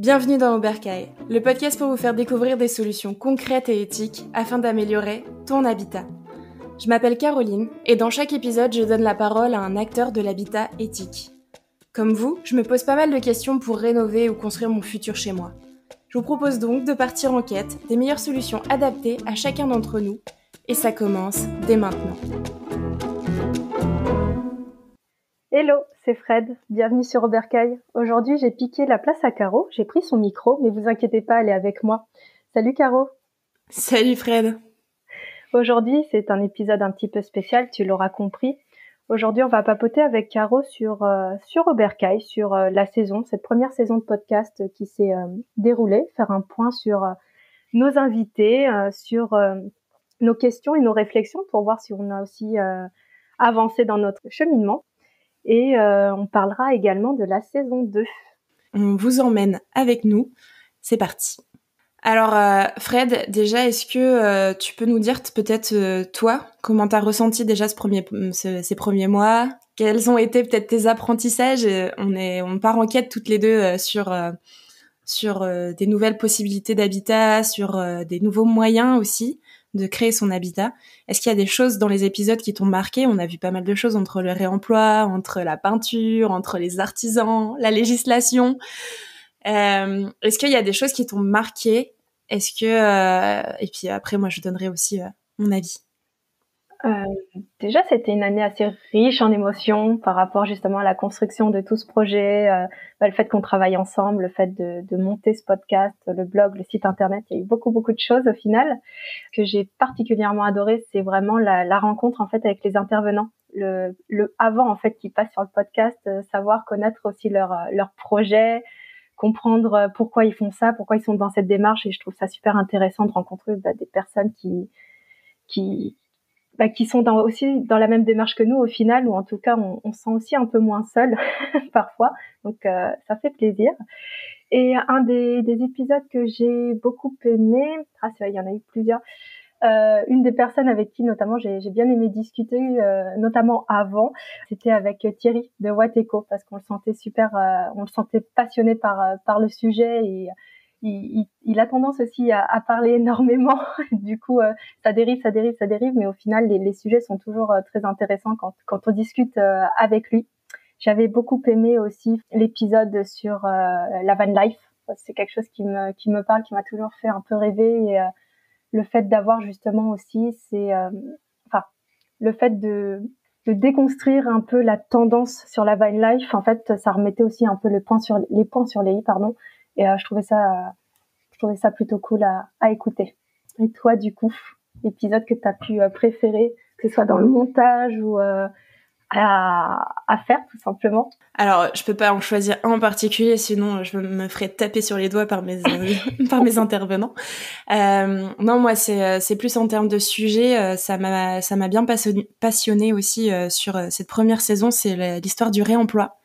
Bienvenue dans Oberkaï, le podcast pour vous faire découvrir des solutions concrètes et éthiques afin d'améliorer ton habitat. Je m'appelle Caroline et dans chaque épisode, je donne la parole à un acteur de l'habitat éthique. Comme vous, je me pose pas mal de questions pour rénover ou construire mon futur chez moi. Je vous propose donc de partir en quête des meilleures solutions adaptées à chacun d'entre nous et ça commence dès maintenant. Hello, c'est Fred, bienvenue sur Oberkaï. Aujourd'hui, j'ai piqué la place à Caro, j'ai pris son micro, mais vous inquiétez pas, elle est avec moi. Salut Caro. Salut Fred. Aujourd'hui, c'est un épisode un petit peu spécial, tu l'auras compris. Aujourd'hui, on va papoter avec Caro sur Oberkaï, sur la saison, cette première saison de podcast qui s'est déroulée, faire un point sur nos invités, sur nos questions et nos réflexions pour voir si on a aussi avancé dans notre cheminement. Et on parlera également de la saison 2. On vous emmène avec nous. C'est parti. Alors Fred, déjà, est-ce que tu peux nous dire peut-être toi, comment t'as ressenti déjà ces premiers mois? Quels ont été peut-être tes apprentissages? On part en quête toutes les deux sur des nouvelles possibilités d'habitat, sur des nouveaux moyens aussi de créer son habitat. Est-ce qu'il y a des choses dans les épisodes qui t'ont marqué? On a vu pas mal de choses entre le réemploi, entre la peinture, entre les artisans, la législation. Est-ce qu'il y a des choses qui t'ont marqué? Est-ce que et puis après moi je donnerai aussi mon avis. Déjà, c'était une année assez riche en émotions par rapport justement à la construction de tout ce projet, le fait qu'on travaille ensemble, le fait de monter ce podcast, le blog, le site internet. Il y a eu beaucoup de choses au final que j'ai particulièrement adoré. C'est vraiment la rencontre en fait avec les intervenants, le avant en fait qui passe sur le podcast, savoir connaître aussi leur projet, comprendre pourquoi ils font ça, pourquoi ils sont dans cette démarche. Et je trouve ça super intéressant de rencontrer des personnes qui sont aussi dans la même démarche que nous au final, ou en tout cas on se sent aussi un peu moins seul parfois, donc ça fait plaisir. Et un des épisodes que j'ai beaucoup aimé, c'est vrai, il y en a eu plusieurs, une des personnes avec qui notamment j'ai bien aimé discuter, notamment avant, c'était avec Thierry de Wateco, parce qu'on le sentait on le sentait passionné par le sujet, et il a tendance aussi à parler énormément. Du coup, ça dérive, mais au final, les sujets sont toujours très intéressants quand on discute avec lui. J'avais beaucoup aimé aussi l'épisode sur la van life. C'est quelque chose qui me parle, qui m'a toujours fait un peu rêver. Et le fait d'avoir justement aussi, le fait de déconstruire un peu la tendance sur la van life. En fait, ça remettait aussi un peu les points sur les i, pardon. Et je trouvais ça plutôt cool à écouter. Et toi, du coup, l'épisode que tu as pu préférer, que ce soit dans le montage ou à faire, tout simplement? Alors, je peux pas en choisir un en particulier, sinon je me ferais taper sur les doigts par mes intervenants. Non, moi, c'est plus en termes de sujet. Ça m'a bien passionné aussi sur cette première saison. C'est l'histoire du réemploi.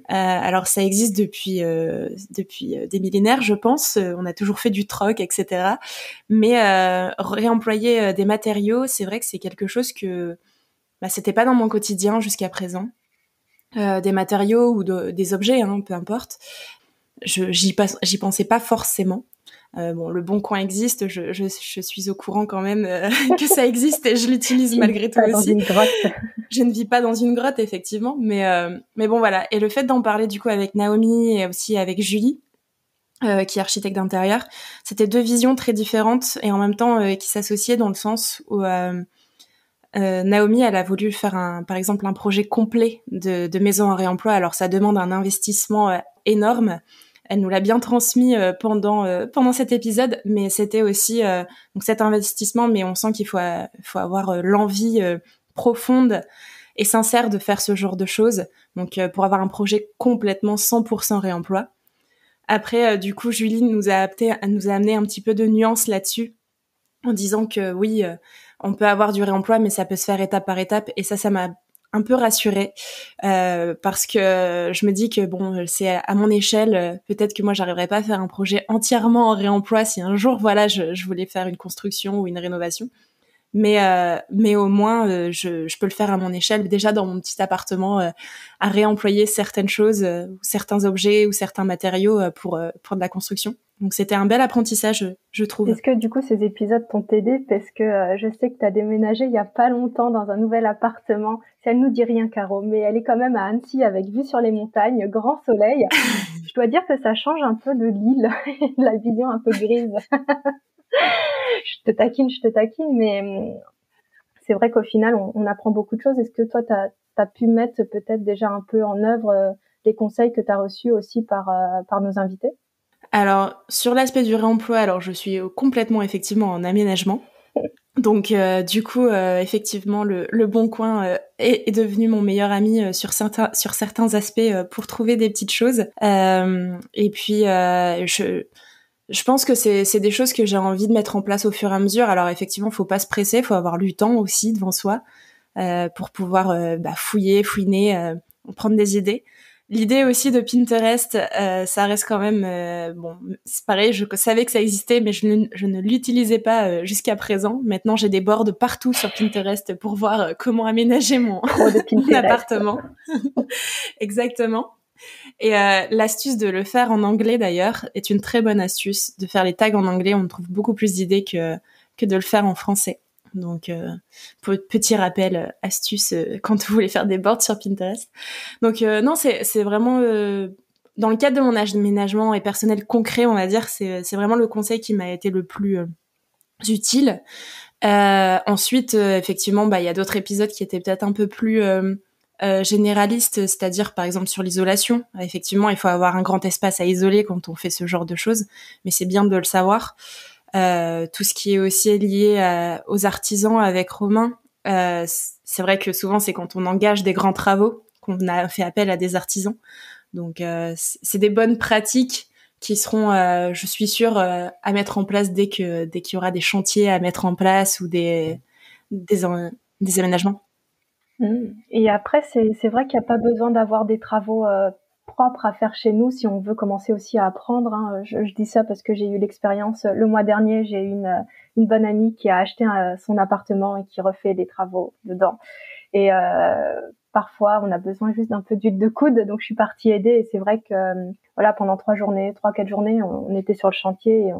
Alors ça existe depuis des millénaires, je pense. On a toujours fait du troc, etc. Mais réemployer des matériaux, c'est vrai que c'est quelque chose que c'était pas dans mon quotidien jusqu'à présent. Des matériaux ou des objets, peu importe. J'y pensais pas forcément. Le Bon Coin existe, je suis au courant quand même que ça existe et je l'utilise malgré tout aussi. Dans une grotte. Je ne vis pas dans une grotte, effectivement, mais bon, voilà. Et le fait d'en parler du coup avec Naomi et aussi avec Julie, qui est architecte d'intérieur, c'était deux visions très différentes et en même temps qui s'associaient dans le sens où Naomi, elle a voulu faire par exemple un projet complet de maison en réemploi. Alors ça demande un investissement énorme. Elle nous l'a bien transmis pendant cet épisode, mais c'était aussi donc cet investissement. Mais on sent qu'il faut avoir l'envie profonde et sincère de faire ce genre de choses. Donc pour avoir un projet complètement 100% réemploi. Après, du coup, Julie nous a amené un petit peu de nuance là-dessus, en disant que oui, on peut avoir du réemploi, mais ça peut se faire étape par étape. Et ça m'a un peu rassurée, parce que je me dis que bon, c'est à mon échelle, peut-être que moi j'arriverais pas à faire un projet entièrement en réemploi si un jour, voilà, je voulais faire une construction ou une rénovation. mais au moins je peux le faire à mon échelle, déjà dans mon petit appartement, à réemployer certaines choses, certains objets ou certains matériaux pour de la construction. Donc c'était un bel apprentissage, je trouve. Est-ce que du coup ces épisodes t'ont aidé parce que je sais que tu as déménagé il y a pas longtemps dans un nouvel appartement. Si elle nous dit rien, Caro, mais elle est quand même à Annecy avec vue sur les montagnes, grand soleil. Je dois dire que ça change un peu de l'île, la vision un peu grise. Je te taquine, mais c'est vrai qu'au final on apprend beaucoup de choses. Est-ce que toi t'as pu mettre peut-être déjà un peu en œuvre les conseils que tu as reçus aussi par nos invités? Alors, sur l'aspect du réemploi, alors je suis complètement effectivement en aménagement. Donc, du coup, effectivement, le Bon Coin est devenu mon meilleur ami sur certains aspects pour trouver des petites choses. Et puis, je pense que c'est des choses que j'ai envie de mettre en place au fur et à mesure. Alors, effectivement, faut pas se presser, faut avoir du temps aussi devant soi pour pouvoir fouiner, prendre des idées. L'idée aussi de Pinterest, ça reste quand même bon. C'est pareil, je savais que ça existait, mais je ne l'utilisais pas jusqu'à présent. Maintenant, j'ai des boards partout sur Pinterest pour voir comment aménager mon appartement. Exactement. Et l'astuce de le faire en anglais d'ailleurs est une très bonne astuce. De faire les tags en anglais, on trouve beaucoup plus d'idées que de le faire en français. Donc, petit rappel, astuce quand vous voulez faire des boards sur Pinterest. Donc, non, c'est vraiment dans le cadre de mon aménagement et personnel concret, on va dire, c'est vraiment le conseil qui m'a été le plus utile. Ensuite, effectivement, il y a d'autres épisodes qui étaient peut-être un peu plus généralistes, c'est-à-dire par exemple sur l'isolation. Effectivement, il faut avoir un grand espace à isoler quand on fait ce genre de choses, mais c'est bien de le savoir. Tout ce qui est aussi lié aux artisans avec Romain, c'est vrai que souvent c'est quand on engage des grands travaux qu'on a fait appel à des artisans. Donc c'est des bonnes pratiques qui seront, je suis sûre, à mettre en place dès qu'il y aura des chantiers à mettre en place ou des aménagements. Et après, c'est vrai qu'il n'y a pas besoin d'avoir des travaux propres à faire chez nous si on veut commencer aussi à apprendre. Hein. Je dis ça parce que j'ai eu l'expérience. Le mois dernier, j'ai eu une bonne amie qui a acheté son appartement et qui refait des travaux dedans. Et parfois, on a besoin juste d'un peu d'huile de coude. Donc, je suis partie aider. Et c'est vrai que voilà, pendant 3-4 journées, on était sur le chantier. Et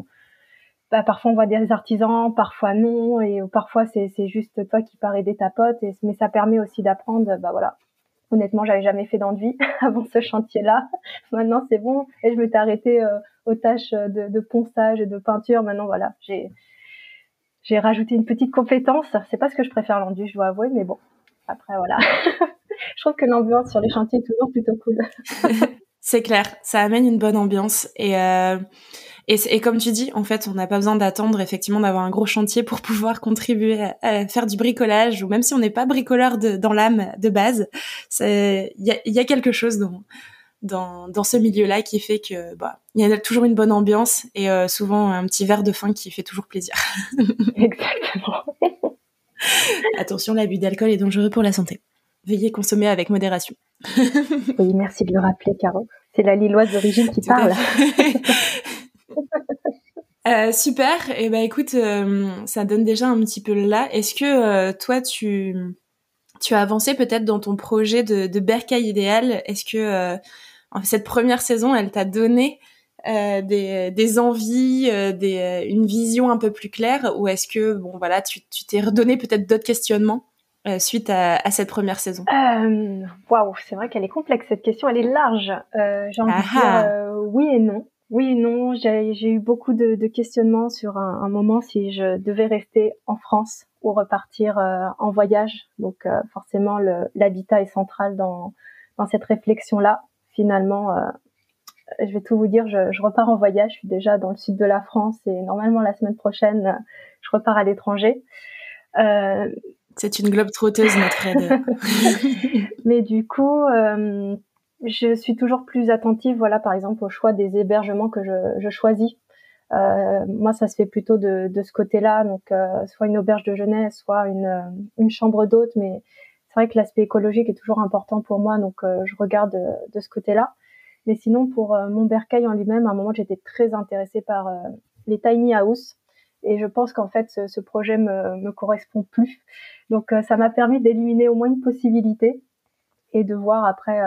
parfois on voit des artisans, parfois non, et parfois c'est juste toi qui pars aider ta pote, mais ça permet aussi d'apprendre. Voilà, honnêtement j'avais jamais fait d'enduit avant ce chantier-là. Maintenant c'est bon, et je m'étais arrêtée aux tâches de ponçage et de peinture. Maintenant voilà, j'ai rajouté une petite compétence. C'est pas ce que je préfère l'enduit, je dois avouer, mais bon, après voilà. Je trouve que l'ambiance sur les chantiers est toujours plutôt cool. C'est clair, ça amène une bonne ambiance et comme tu dis, en fait, on n'a pas besoin d'attendre effectivement d'avoir un gros chantier pour pouvoir contribuer à faire du bricolage, ou même si on n'est pas bricoleur dans l'âme de base, il y a quelque chose dans ce milieu-là qui fait que il y a toujours une bonne ambiance et souvent un petit verre de fin qui fait toujours plaisir. Exactement. Attention, l'abus d'alcool est dangereux pour la santé. Veuillez consommer avec modération. Oui, merci de le rappeler, Caro. C'est la Lilloise d'origine qui parle. Super. Et écoute, ça donne déjà un petit peu là. Est-ce que toi, tu as avancé peut-être dans ton projet de bercail idéal? Est-ce que cette première saison, elle t'a donné des envies, une vision un peu plus claire, ou est-ce que tu t'es redonné peut-être d'autres questionnements suite à cette première saison? Waouh, c'est vrai qu'elle est complexe cette question, elle est large. J'ai envie de dire oui et non. Oui et non, j'ai eu beaucoup de questionnements sur un moment si je devais rester en France ou repartir en voyage. Donc forcément l'habitat est central dans cette réflexion-là. Finalement, je vais tout vous dire, je repars en voyage. Je suis déjà dans le sud de la France et normalement la semaine prochaine, je repars à l'étranger. C'est une globe-trotteuse, notre Fred. Mais du coup, je suis toujours plus attentive, voilà, par exemple, au choix des hébergements que je choisis. Moi, ça se fait plutôt de ce côté-là, donc soit une auberge de jeunesse, soit une chambre d'hôte. Mais c'est vrai que l'aspect écologique est toujours important pour moi, donc je regarde de ce côté-là. Mais sinon, pour mon bercail en lui-même, à un moment, j'étais très intéressée par les tiny house. et je pense qu'en fait ce projet me correspond plus. Donc ça m'a permis d'éliminer au moins une possibilité et de voir après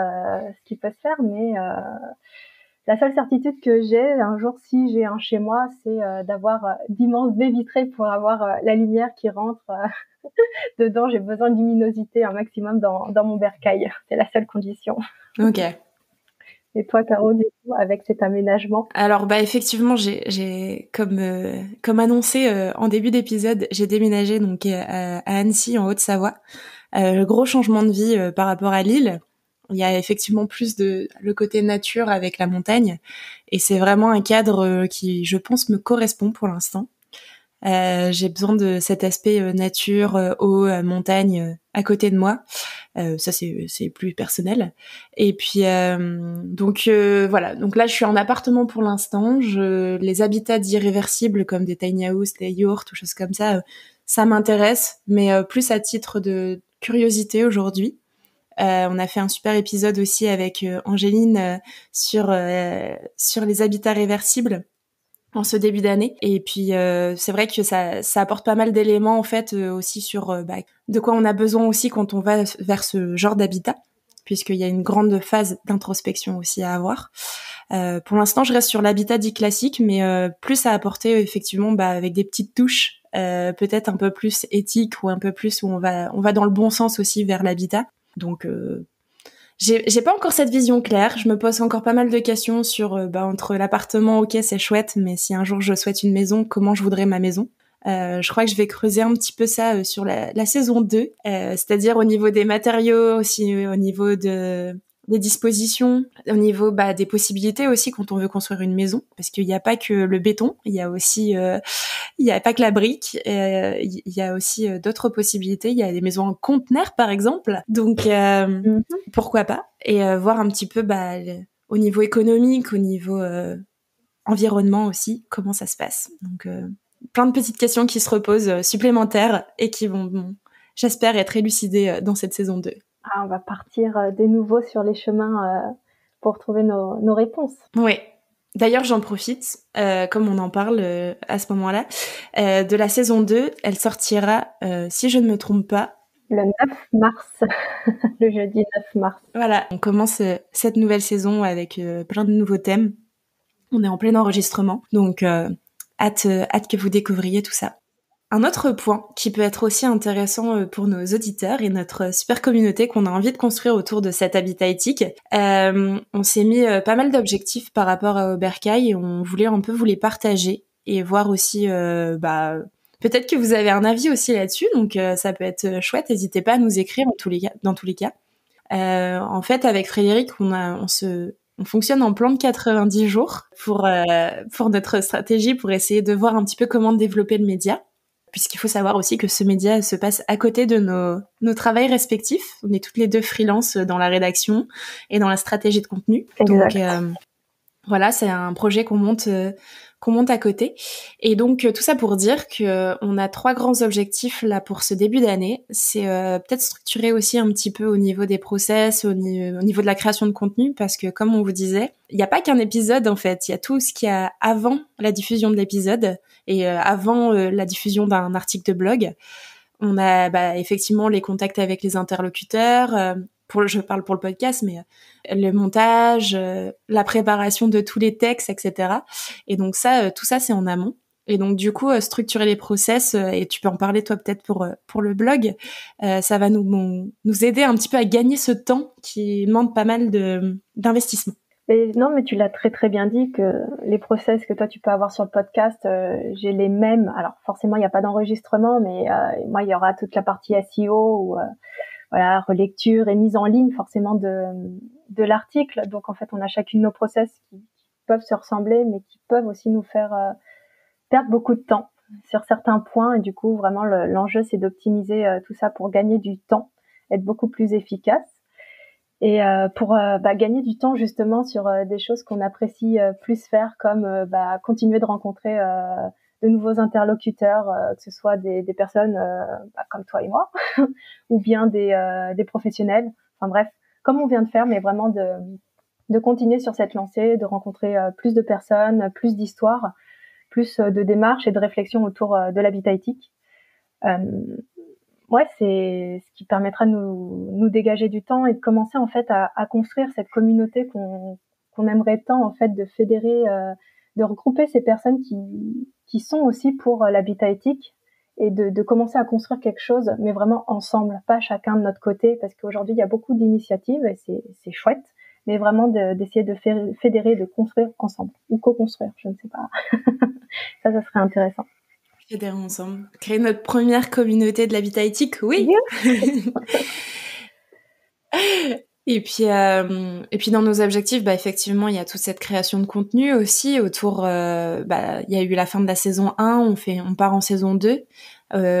ce qui peut se faire. Mais la seule certitude que j'ai un jour, si j'ai un chez moi, c'est d'avoir d'immenses baies vitrées pour avoir la lumière qui rentre dedans. J'ai besoin de luminosité un maximum dans mon bercail. C'est la seule condition. Ok. Et toi, Caro, du coup, avec cet aménagement? Alors bah effectivement, j'ai comme annoncé en début d'épisode, j'ai déménagé donc à Annecy en Haute-Savoie. Gros changement de vie par rapport à Lille. Il y a effectivement plus de le côté nature avec la montagne, et c'est vraiment un cadre qui, je pense, me correspond pour l'instant. J'ai besoin de cet aspect nature, eau, montagne à côté de moi. Ça c'est plus personnel. Et puis donc voilà. Donc là je suis en appartement pour l'instant. Les habitats irréversibles comme des tiny houses, des yurts ou choses comme ça m'intéresse, mais plus à titre de curiosité aujourd'hui. On a fait un super épisode aussi avec Angéline sur les habitats réversibles en ce début d'année. Et puis c'est vrai que ça apporte pas mal d'éléments en fait aussi sur de quoi on a besoin aussi quand on va vers ce genre d'habitat, puisqu'il y a une grande phase d'introspection aussi à avoir. Pour l'instant, je reste sur l'habitat dit classique, mais plus à apporter effectivement avec des petites touches, peut-être un peu plus éthiques ou un peu plus où on va dans le bon sens aussi vers l'habitat. Donc j'ai pas encore cette vision claire. Je me pose encore pas mal de questions sur entre l'appartement, ok c'est chouette, mais si un jour je souhaite une maison, comment je voudrais ma maison. Je crois que je vais creuser un petit peu ça sur la saison 2, c'est-à-dire au niveau des matériaux, aussi au niveau des dispositions, au niveau des possibilités aussi quand on veut construire une maison, parce qu'il n'y a pas que le béton, il y a aussi il y a pas que la brique, il y a aussi d'autres possibilités. Il y a des maisons en conteneur par exemple, donc pourquoi pas, et voir un petit peu au niveau économique, au niveau environnement aussi, comment ça se passe. Donc plein de petites questions qui se reposent supplémentaires et qui vont, j'espère, être élucidées dans cette saison 2. Ah, on va partir de nouveau sur les chemins pour trouver nos réponses. Oui. D'ailleurs, j'en profite, comme on en parle à ce moment-là, de la saison 2. Elle sortira, si je ne me trompe pas, le 9 mars, le jeudi 9 mars. Voilà, on commence cette nouvelle saison avec plein de nouveaux thèmes. On est en plein enregistrement, donc hâte que vous découvriez tout ça. Un autre point qui peut être aussi intéressant pour nos auditeurs et notre super communauté qu'on a envie de construire autour de cet habitat éthique, on s'est mis pas mal d'objectifs par rapport à Bercail et on voulait un peu vous les partager et voir aussi, peut-être que vous avez un avis aussi là-dessus, donc ça peut être chouette. N'hésitez pas à nous écrire dans tous les cas. En fait, avec Frédéric, on fonctionne en plan de 90 jours pour notre stratégie, pour essayer de voir un petit peu comment développer le média. Puisqu'il faut savoir aussi que ce média se passe à côté de nos travails respectifs. On est toutes les deux freelance dans la rédaction et dans la stratégie de contenu. Exact. Donc voilà, c'est un projet qu'on monte à côté. Et donc tout ça pour dire que on a 3 grands objectifs là pour ce début d'année. C'est peut-être structurer aussi un petit peu au niveau des process, au niveau de la création de contenu, parce que comme on vous disait, il n'y a pas qu'un épisode en fait, il y a tout ce qu'il y a avant la diffusion de l'épisode et avant la diffusion d'un article de blog. On a effectivement les contacts avec les interlocuteurs, je parle pour le podcast, mais le montage, la préparation de tous les textes, etc. Et donc ça, tout ça, c'est en amont. Et donc du coup, structurer les process, et tu peux en parler toi peut-être pour le blog, ça va nous aider un petit peu à gagner ce temps qui demande pas mal d'investissement. Et non, mais tu l'as très très bien dit que les process que toi tu peux avoir sur le podcast, j'ai les mêmes. Alors forcément, il n'y a pas d'enregistrement, mais moi, il y aura toute la partie SEO ou voilà, relecture et mise en ligne forcément de l'article. Donc en fait, on a chacune nos process qui peuvent se ressembler, mais qui peuvent aussi nous faire perdre beaucoup de temps sur certains points. Et du coup, vraiment, l'enjeu, c'est d'optimiser tout ça pour gagner du temps, être beaucoup plus efficace. Et pour gagner du temps justement sur des choses qu'on apprécie plus faire, comme continuer de rencontrer de nouveaux interlocuteurs, que ce soit des personnes comme toi et moi, ou bien des professionnels. Enfin bref, comme on vient de faire, mais vraiment de continuer sur cette lancée, de rencontrer plus de personnes, plus d'histoires, plus de démarches et de réflexion autour de l'habitat éthique. Ouais, c'est ce qui permettra de nous dégager du temps et de commencer en fait à construire cette communauté qu'on aimerait tant en fait, de fédérer, de regrouper ces personnes qui sont aussi pour l'habitat éthique et de commencer à construire quelque chose, mais vraiment ensemble, pas chacun de notre côté, parce qu'aujourd'hui il y a beaucoup d'initiatives et c'est chouette, mais vraiment d'essayer de fédérer, de construire ensemble ou co-construire, je ne sais pas. Ça serait intéressant. Fédérer ensemble, créer notre première communauté de l'habitat éthique, oui. Et puis dans nos objectifs, effectivement, il y a toute cette création de contenu aussi autour. Il y a eu la fin de la saison 1, on part en saison 2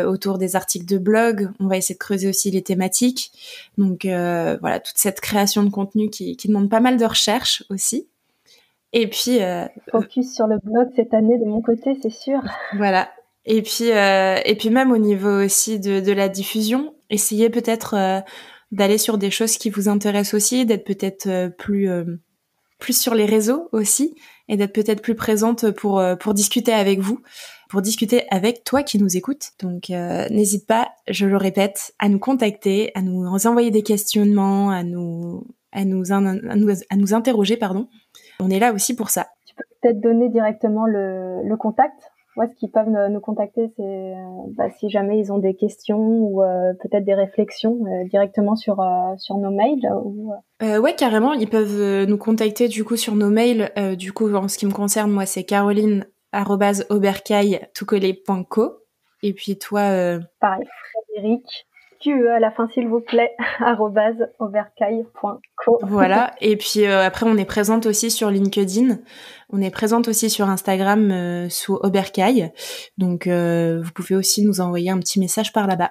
autour des articles de blog. On va essayer de creuser aussi les thématiques. Donc voilà, toute cette création de contenu qui demande pas mal de recherche aussi. Et puis focus sur le blog cette année de mon côté, c'est sûr. Voilà. Et puis même au niveau aussi de la diffusion, essayez peut-être d'aller sur des choses qui vous intéressent aussi, d'être peut-être plus sur les réseaux aussi, et d'être peut-être plus présente pour discuter avec vous, pour discuter avec toi qui nous écoutes. Donc n'hésite pas, je le répète, à nous contacter, à nous envoyer des questionnements, à nous interroger, pardon. On est là aussi pour ça. Tu peux peut-être donner directement le contact. Moi, ce qu'ils peuvent nous contacter, c'est si jamais ils ont des questions ou peut-être des réflexions directement sur nos mails. Ouais, carrément, ils peuvent nous contacter du coup sur nos mails. Du coup, en ce qui me concerne, moi, c'est caroline@obercaille.co. Et puis toi... Pareil, Frédéric, QE à la fin s'il vous plaît, @obercaille.co. Voilà, et puis après on est présente aussi sur LinkedIn, on est présente aussi sur Instagram sous Obercaille, donc vous pouvez aussi nous envoyer un petit message par là-bas.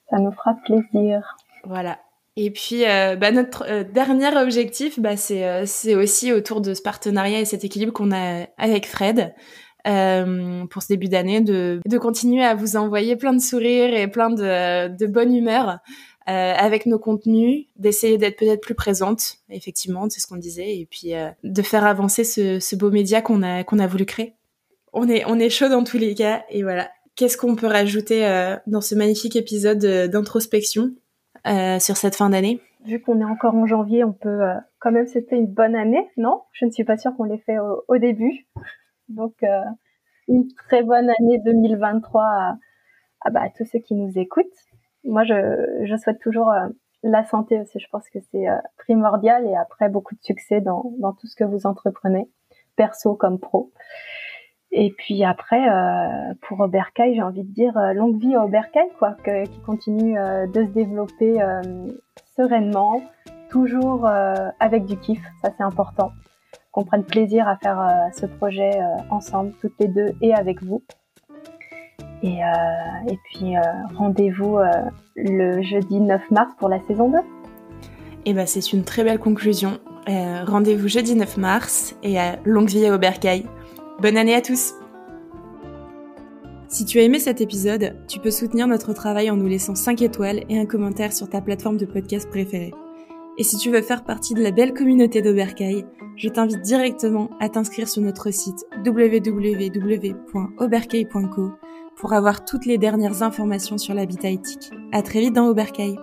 Ça nous fera plaisir. Voilà. Et puis notre dernier objectif, c'est aussi autour de ce partenariat et cet équilibre qu'on a avec Fred. Pour ce début d'année, de continuer à vous envoyer plein de sourires et plein de bonne humeur avec nos contenus, d'essayer d'être peut-être plus présente, effectivement, c'est ce qu'on disait, et puis de faire avancer ce beau média qu'on a voulu créer. On est chaud dans tous les cas, et voilà. Qu'est-ce qu'on peut rajouter dans ce magnifique épisode d'introspection sur cette fin d'année? Vu qu'on est encore en janvier, on peut quand même souhaiter une bonne année, non? Je ne suis pas sûre qu'on l'ait fait au début. Donc, une très bonne année 2023 à tous ceux qui nous écoutent. Moi, je souhaite toujours la santé aussi. Je pense que c'est primordial, et après, beaucoup de succès dans tout ce que vous entreprenez, perso comme pro. Et puis après, pour Obercaille, j'ai envie de dire longue vie à Obercaille, quoi, qui continue de se développer sereinement, toujours avec du kiff, ça c'est important. Qu'on prenne plaisir à faire ce projet ensemble, toutes les deux, et avec vous. Et puis rendez-vous le jeudi 9 mars pour la saison 2. Et c'est une très belle conclusion. Rendez-vous jeudi 9 mars et longue vie à Obercaille. Bonne année à tous! Si tu as aimé cet épisode, tu peux soutenir notre travail en nous laissant 5 étoiles et un commentaire sur ta plateforme de podcast préférée. Et si tu veux faire partie de la belle communauté d'Obercaille, je t'invite directement à t'inscrire sur notre site www.obercaille.co pour avoir toutes les dernières informations sur l'habitat éthique. À très vite dans Obercaille.